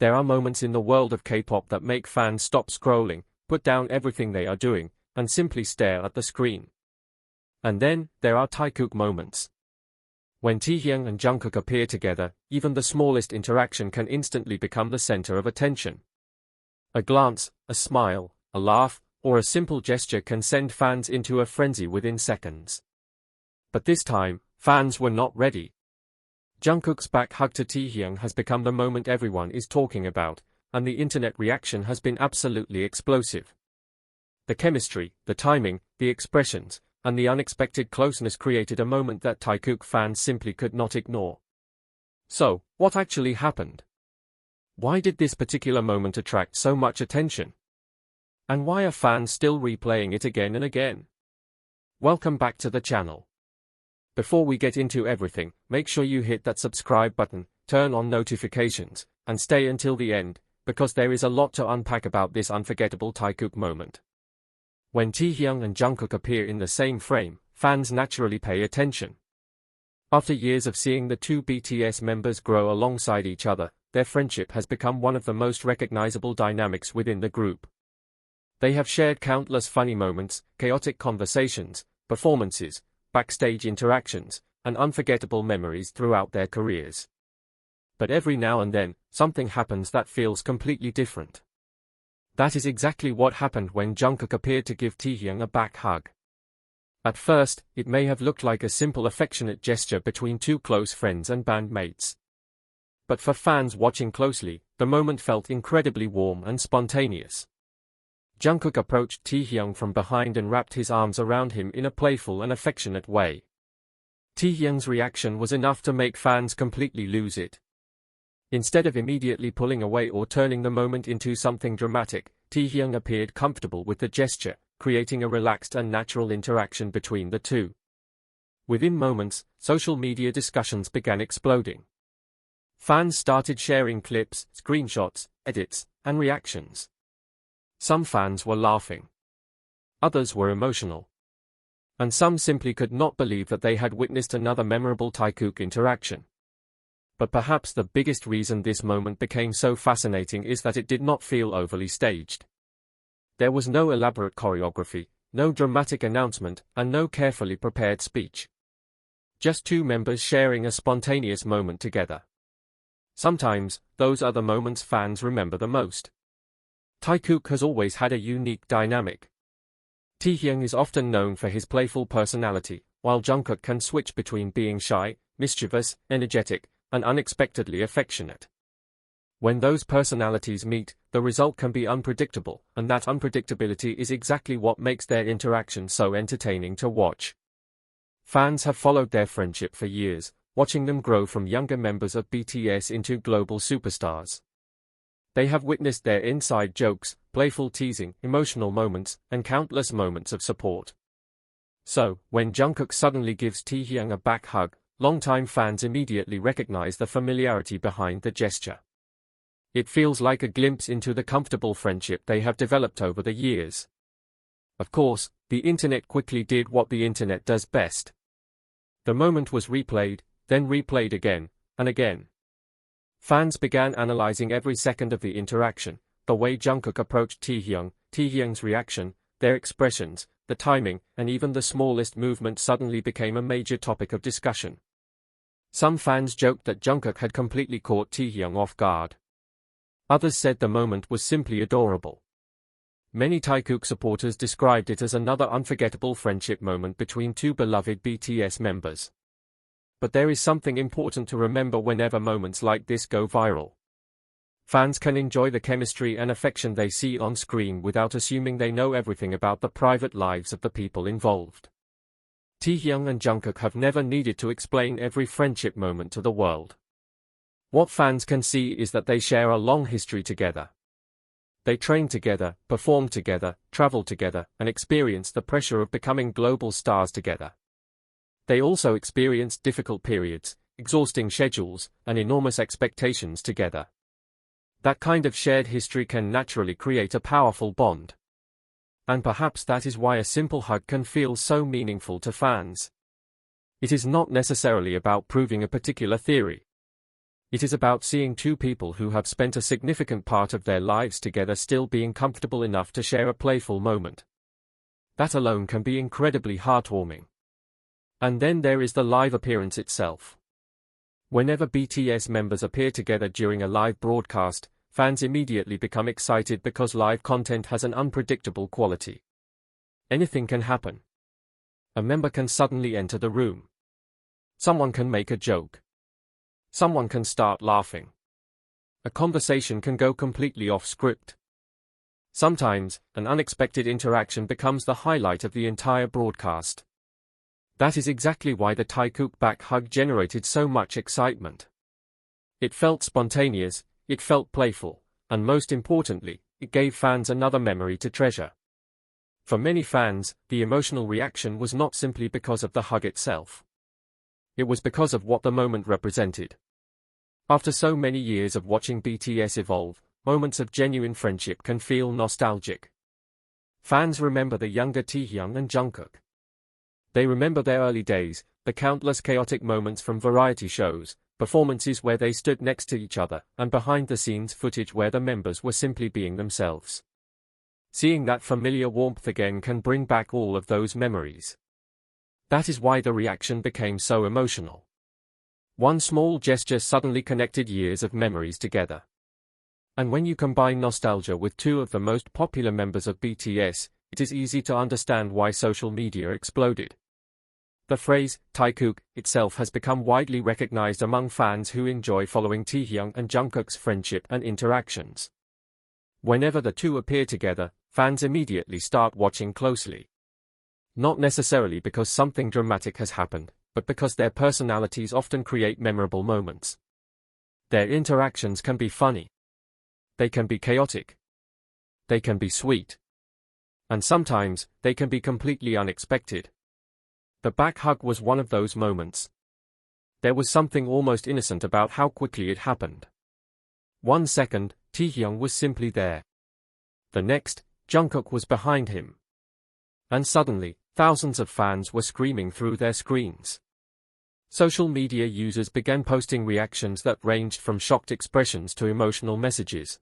There are moments in the world of K-pop that make fans stop scrolling, put down everything they are doing, and simply stare at the screen. And then, there are TaeKook moments. When Taehyung and Jungkook appear together, even the smallest interaction can instantly become the center of attention. A glance, a smile, a laugh, or a simple gesture can send fans into a frenzy within seconds. But this time, fans were not ready. Jungkook's back hug to Taehyung has become the moment everyone is talking about, and the internet reaction has been absolutely explosive. The chemistry, the timing, the expressions, and the unexpected closeness created a moment that TaeKook fans simply could not ignore. So, what actually happened? Why did this particular moment attract so much attention? And why are fans still replaying it again and again? Welcome back to the channel. Before we get into everything, make sure you hit that subscribe button, turn on notifications, and stay until the end, because there is a lot to unpack about this unforgettable TaeKook moment. When Taehyung and Jungkook appear in the same frame, fans naturally pay attention. After years of seeing the two BTS members grow alongside each other, their friendship has become one of the most recognizable dynamics within the group. They have shared countless funny moments, chaotic conversations, performances, backstage interactions, and unforgettable memories throughout their careers. But every now and then, something happens that feels completely different. That is exactly what happened when Jungkook appeared to give Taehyung a back hug. At first, it may have looked like a simple affectionate gesture between two close friends and bandmates. But for fans watching closely, the moment felt incredibly warm and spontaneous. Jungkook approached Taehyung from behind and wrapped his arms around him in a playful and affectionate way. Taehyung's reaction was enough to make fans completely lose it. Instead of immediately pulling away or turning the moment into something dramatic, Taehyung appeared comfortable with the gesture, creating a relaxed and natural interaction between the two. Within moments, social media discussions began exploding. Fans started sharing clips, screenshots, edits, and reactions. Some fans were laughing. Others were emotional. And some simply could not believe that they had witnessed another memorable TaeKook interaction. But perhaps the biggest reason this moment became so fascinating is that it did not feel overly staged. There was no elaborate choreography, no dramatic announcement, and no carefully prepared speech. Just two members sharing a spontaneous moment together. Sometimes, those are the moments fans remember the most. TaeKook has always had a unique dynamic. Taehyung is often known for his playful personality, while Jungkook can switch between being shy, mischievous, energetic, and unexpectedly affectionate. When those personalities meet, the result can be unpredictable, and that unpredictability is exactly what makes their interaction so entertaining to watch. Fans have followed their friendship for years, watching them grow from younger members of BTS into global superstars. They have witnessed their inside jokes, playful teasing, emotional moments, and countless moments of support. So, when Jungkook suddenly gives Taehyung a back hug, longtime fans immediately recognize the familiarity behind the gesture. It feels like a glimpse into the comfortable friendship they have developed over the years. Of course, the internet quickly did what the internet does best. The moment was replayed, then replayed again, and again. Fans began analyzing every second of the interaction, the way Jungkook approached Taehyung, Taehyung's reaction, their expressions, the timing, and even the smallest movement suddenly became a major topic of discussion. Some fans joked that Jungkook had completely caught Taehyung off guard. Others said the moment was simply adorable. Many TaeKook supporters described it as another unforgettable friendship moment between two beloved BTS members. But there is something important to remember whenever moments like this go viral. Fans can enjoy the chemistry and affection they see on screen without assuming they know everything about the private lives of the people involved. Taehyung and Jungkook have never needed to explain every friendship moment to the world. What fans can see is that they share a long history together. They train together, perform together, travel together, and experience the pressure of becoming global stars together. They also experienced difficult periods, exhausting schedules, and enormous expectations together. That kind of shared history can naturally create a powerful bond. And perhaps that is why a simple hug can feel so meaningful to fans. It is not necessarily about proving a particular theory. It is about seeing two people who have spent a significant part of their lives together still being comfortable enough to share a playful moment. That alone can be incredibly heartwarming. And then there is the live appearance itself. Whenever BTS members appear together during a live broadcast, fans immediately become excited because live content has an unpredictable quality. Anything can happen. A member can suddenly enter the room. Someone can make a joke. Someone can start laughing. A conversation can go completely off script. Sometimes, an unexpected interaction becomes the highlight of the entire broadcast. That is exactly why the TaeKook back hug generated so much excitement. It felt spontaneous, it felt playful, and most importantly, it gave fans another memory to treasure. For many fans, the emotional reaction was not simply because of the hug itself. It was because of what the moment represented. After so many years of watching BTS evolve, moments of genuine friendship can feel nostalgic. Fans remember the younger Taehyung and Jungkook. They remember their early days, the countless chaotic moments from variety shows, performances where they stood next to each other, and behind-the-scenes footage where the members were simply being themselves. Seeing that familiar warmth again can bring back all of those memories. That is why the reaction became so emotional. One small gesture suddenly connected years of memories together. And when you combine nostalgia with two of the most popular members of BTS, it is easy to understand why social media exploded. The phrase, TaeKook, itself has become widely recognized among fans who enjoy following Taehyung and Jungkook's friendship and interactions. Whenever the two appear together, fans immediately start watching closely. Not necessarily because something dramatic has happened, but because their personalities often create memorable moments. Their interactions can be funny. They can be chaotic. They can be sweet. And sometimes, they can be completely unexpected. The back hug was one of those moments. There was something almost innocent about how quickly it happened. 1 second, Taehyung was simply there. The next, Jungkook was behind him. And suddenly, thousands of fans were screaming through their screens. Social media users began posting reactions that ranged from shocked expressions to emotional messages.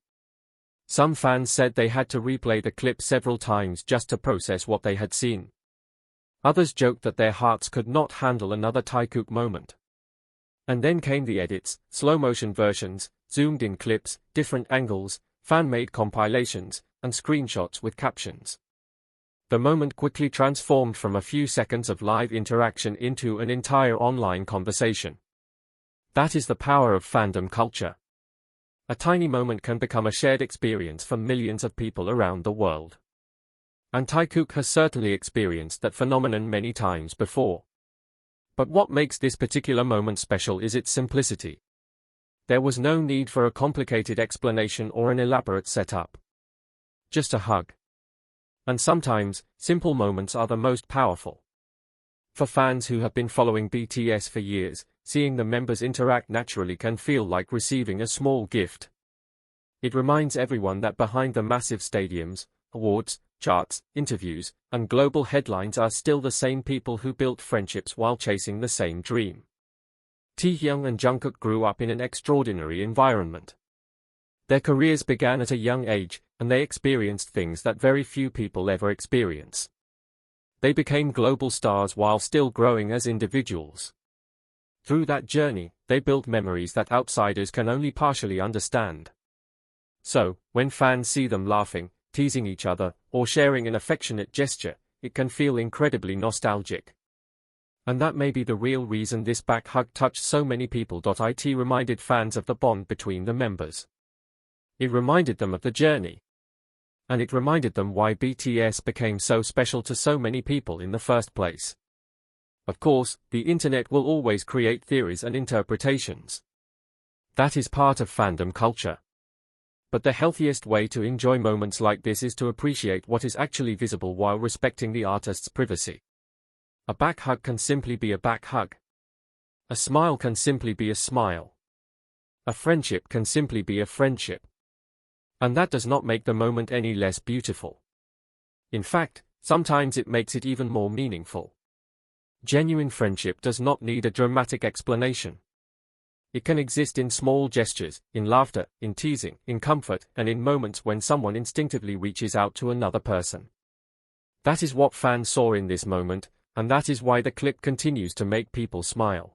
Some fans said they had to replay the clip several times just to process what they had seen. Others joked that their hearts could not handle another TaeKook moment. And then came the edits, slow-motion versions, zoomed-in clips, different angles, fan-made compilations, and screenshots with captions. The moment quickly transformed from a few seconds of live interaction into an entire online conversation. That is the power of fandom culture. A tiny moment can become a shared experience for millions of people around the world. And TaeKook has certainly experienced that phenomenon many times before. But what makes this particular moment special is its simplicity. There was no need for a complicated explanation or an elaborate setup. Just a hug. And sometimes, simple moments are the most powerful. For fans who have been following BTS for years, seeing the members interact naturally can feel like receiving a small gift. It reminds everyone that behind the massive stadiums, awards, charts, interviews, and global headlines are still the same people who built friendships while chasing the same dream. Taehyung and Jungkook grew up in an extraordinary environment. Their careers began at a young age, and they experienced things that very few people ever experience. They became global stars while still growing as individuals. Through that journey, they built memories that outsiders can only partially understand. So, when fans see them laughing, teasing each other, or sharing an affectionate gesture, it can feel incredibly nostalgic. And that may be the real reason this back hug touched so many people. It reminded fans of the bond between the members. It reminded them of the journey. And it reminded them why BTS became so special to so many people in the first place. Of course, the internet will always create theories and interpretations. That is part of fandom culture. But the healthiest way to enjoy moments like this is to appreciate what is actually visible while respecting the artist's privacy. A back hug can simply be a back hug. A smile can simply be a smile. A friendship can simply be a friendship. And that does not make the moment any less beautiful. In fact, sometimes it makes it even more meaningful. Genuine friendship does not need a dramatic explanation. It can exist in small gestures, in laughter, in teasing, in comfort, and in moments when someone instinctively reaches out to another person. That is what fans saw in this moment, and that is why the clip continues to make people smile.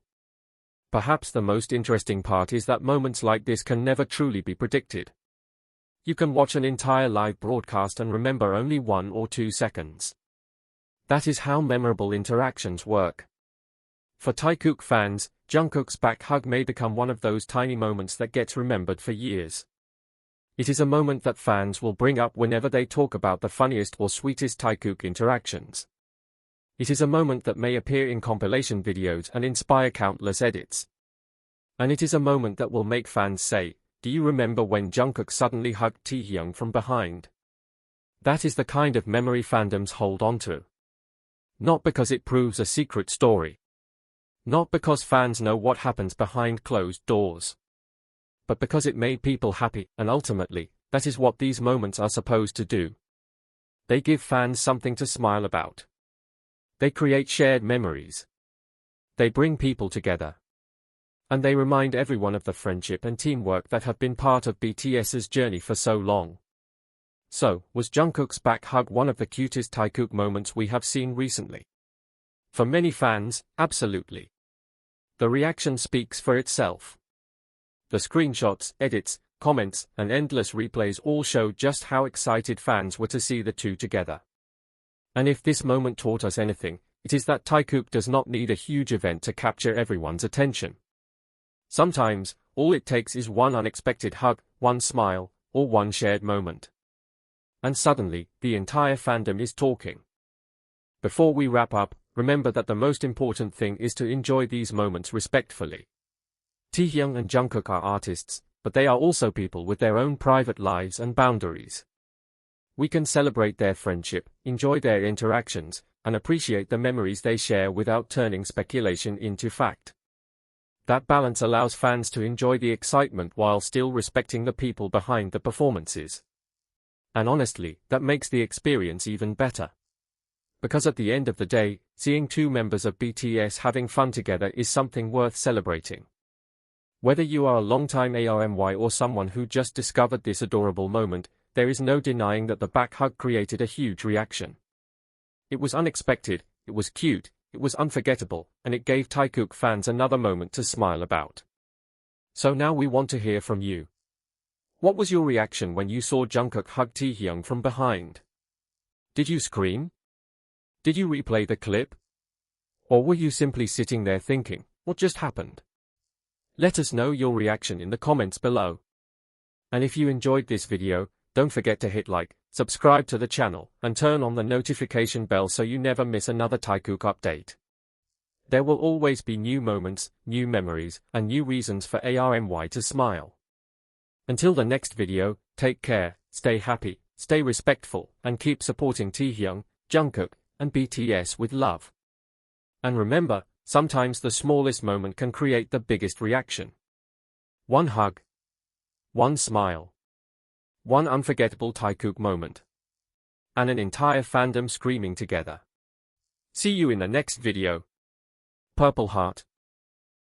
Perhaps the most interesting part is that moments like this can never truly be predicted. You can watch an entire live broadcast and remember only 1 or 2 seconds. That is how memorable interactions work. For TaeKook fans, Jungkook's back hug may become one of those tiny moments that gets remembered for years. It is a moment that fans will bring up whenever they talk about the funniest or sweetest TaeKook interactions. It is a moment that may appear in compilation videos and inspire countless edits. And it is a moment that will make fans say, "Do you remember when Jungkook suddenly hugged Taehyung from behind?" That is the kind of memory fandoms hold on to. Not because it proves a secret story. Not because fans know what happens behind closed doors. But because it made people happy, and ultimately, that is what these moments are supposed to do. They give fans something to smile about. They create shared memories. They bring people together. And they remind everyone of the friendship and teamwork that have been part of BTS's journey for so long. So, was Jungkook's back hug one of the cutest TaeKook moments we have seen recently? For many fans, absolutely. The reaction speaks for itself. The screenshots, edits, comments, and endless replays all show just how excited fans were to see the two together. And if this moment taught us anything, it is that TaeKook does not need a huge event to capture everyone's attention. Sometimes, all it takes is one unexpected hug, one smile, or one shared moment. And suddenly, the entire fandom is talking. Before we wrap up, remember that the most important thing is to enjoy these moments respectfully. Taehyung and Jungkook are artists, but they are also people with their own private lives and boundaries. We can celebrate their friendship, enjoy their interactions, and appreciate the memories they share without turning speculation into fact. That balance allows fans to enjoy the excitement while still respecting the people behind the performances. And honestly, that makes the experience even better. Because at the end of the day, seeing two members of BTS having fun together is something worth celebrating. Whether you are a longtime ARMY or someone who just discovered this adorable moment, there is no denying that the back hug created a huge reaction. It was unexpected, it was cute, it was unforgettable, and it gave TaeKook fans another moment to smile about. So now we want to hear from you. What was your reaction when you saw Jungkook hug Taehyung from behind? Did you scream? Did you replay the clip? Or were you simply sitting there thinking, what just happened? Let us know your reaction in the comments below. And if you enjoyed this video, don't forget to hit like, subscribe to the channel, and turn on the notification bell so you never miss another TaeKook update. There will always be new moments, new memories, and new reasons for ARMY to smile. Until the next video, take care, stay happy, stay respectful, and keep supporting Taehyung, Jungkook, and BTS with love. And remember, sometimes the smallest moment can create the biggest reaction. One hug. One smile. One unforgettable TaeKook moment. And an entire fandom screaming together. See you in the next video. Purple Heart.